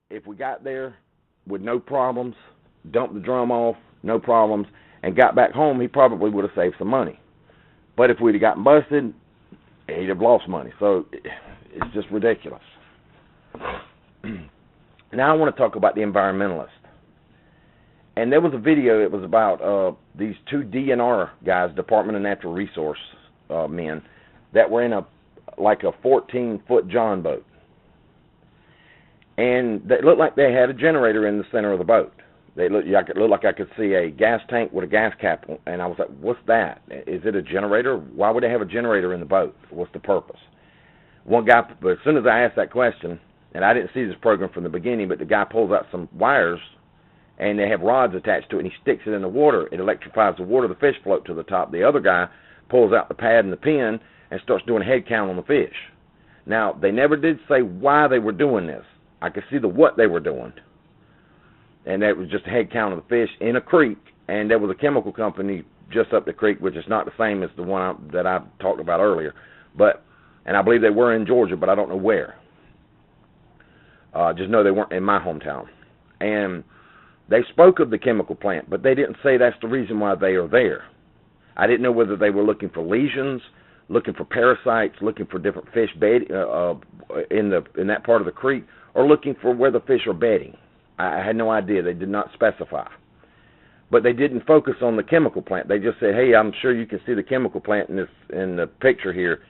if we got there with no problems, dumped the drum off, no problems, and got back home, he probably would have saved some money. But if we'd have gotten busted, he'd have lost money. So it's just ridiculous. Now I want to talk about the Environmentalist. And there was a video, it was about these two DNR guys, Department of Natural Resource men, that were in a 14-foot John boat. And it looked like they had a generator in the center of the boat. It looked like I could see a gas tank with a gas cap, and I was like, what's that? Is it a generator? Why would they have a generator in the boat? What's the purpose? One guy, but as soon as I asked that question, and I didn't see this program from the beginning, but the guy pulls out some wires, and they have rods attached to it, and he sticks it in the water. It electrifies the water. The fish float to the top. The other guy pulls out the pad and the pin and starts doing a head count on the fish. Now, they never did say why they were doing this. I could see what they were doing. And that was just a head count of the fish in a creek, and there was a chemical company just up the creek, which is not the same as the one that I talked about earlier. And I believe they were in Georgia, but I don't know where. Just know they weren't in my hometown. And they spoke of the chemical plant, but they didn't say that's the reason why they are there. I didn't know whether they were looking for lesions, looking for parasites, looking for different fish bed in that part of the creek, or looking for where the fish are bedding. I had no idea. They did not specify. But they didn't focus on the chemical plant. They just said, hey, I'm sure you can see the chemical plant in the picture here.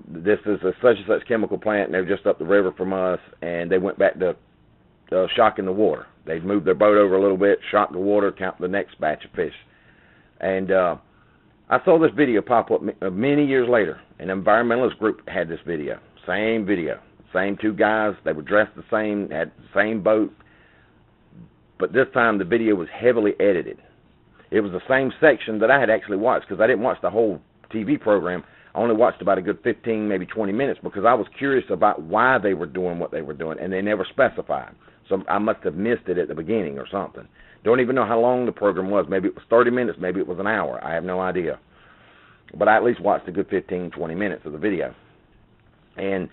This is a such and such chemical plant, and they're just up the river from us, and they went back to shocking the water. They moved their boat over a little bit, shocked the water, count the next batch of fish. And I saw this video pop up many years later. An environmentalist group had this video. Same video. Same two guys. They were dressed the same, had the same boat. But this time the video was heavily edited. It was the same section that I had actually watched, because I didn't watch the whole TV program. I only watched about a good 15, maybe 20 minutes, because I was curious about why they were doing what they were doing, and they never specified. So I must have missed it at the beginning or something. Don't even know how long the program was. Maybe it was 30 minutes, maybe it was an hour. I have no idea. But I at least watched a good 15, 20 minutes of the video. And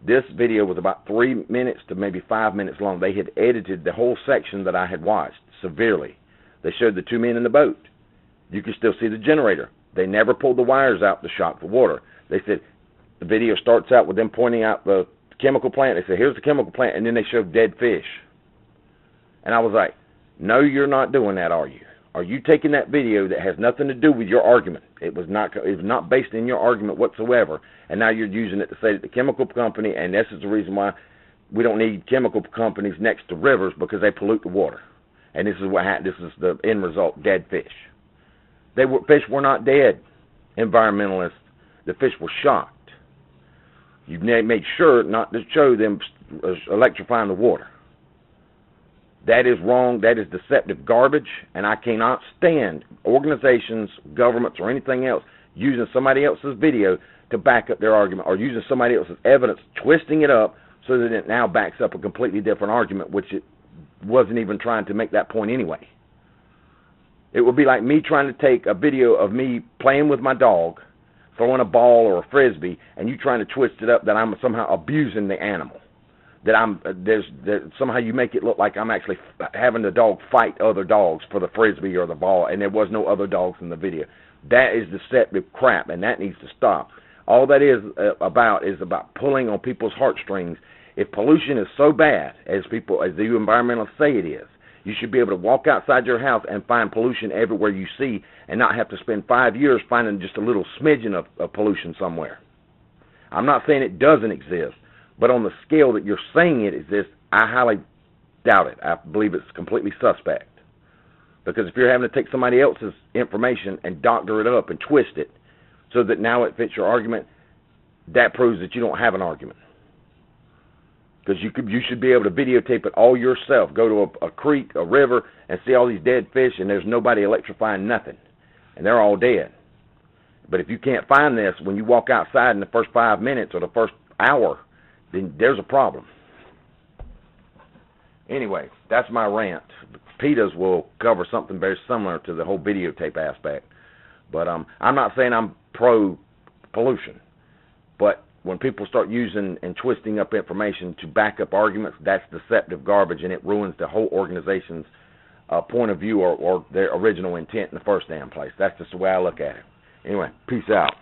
this video was about 3 minutes to maybe 5 minutes long. They had edited the whole section that I had watched severely. They showed the two men in the boat. You could still see the generator. They never pulled the wires out to shock the water. They said the video starts out with them pointing out the chemical plant. They said, here's the chemical plant, and then they showed dead fish. And I was like, no, you're not doing that, are you? Are you taking that video that has nothing to do with your argument? It was not based in your argument whatsoever, and now you're using it to say that the chemical company, and this is the reason why we don't need chemical companies next to rivers, because they pollute the water. And this is what happened. This is the end result: dead fish. Fish were not dead, environmentalists. The fish were shocked. You made sure not to show them electrifying the water. That is wrong. That is deceptive garbage, and I cannot stand organizations, governments, or anything else using somebody else's video to back up their argument, or using somebody else's evidence, twisting it up so that it now backs up a completely different argument, which it wasn't even trying to make that point anyway. It would be like me trying to take a video of me playing with my dog, throwing a ball or a frisbee, and you trying to twist it up that I'm somehow abusing the animal. That somehow you make it look like I'm actually having the dog fight other dogs for the frisbee or the ball, and there was no other dogs in the video. That is deceptive crap, and that needs to stop. All that is about pulling on people's heartstrings. If pollution is so bad as the environmentalists say it is, you should be able to walk outside your house and find pollution everywhere you see, and not have to spend 5 years finding just a little smidgen of pollution somewhere. I'm not saying it doesn't exist, but on the scale that you're saying it exists, I highly doubt it. I believe it's completely suspect. Because if you're having to take somebody else's information and doctor it up and twist it so that now it fits your argument, that proves that you don't have an argument. Because you should be able to videotape it all yourself. Go to a creek, a river, and see all these dead fish, and there's nobody electrifying nothing. And they're all dead. But if you can't find this when you walk outside in the first 5 minutes or the first hour, then there's a problem. Anyway, that's my rant. PETAs will cover something very similar to the whole videotape aspect. But I'm not saying I'm pro-pollution. But when people start using and twisting up information to back up arguments, that's deceptive garbage, and it ruins the whole organization's point of view or their original intent in the first damn place. That's just the way I look at it. Anyway, peace out.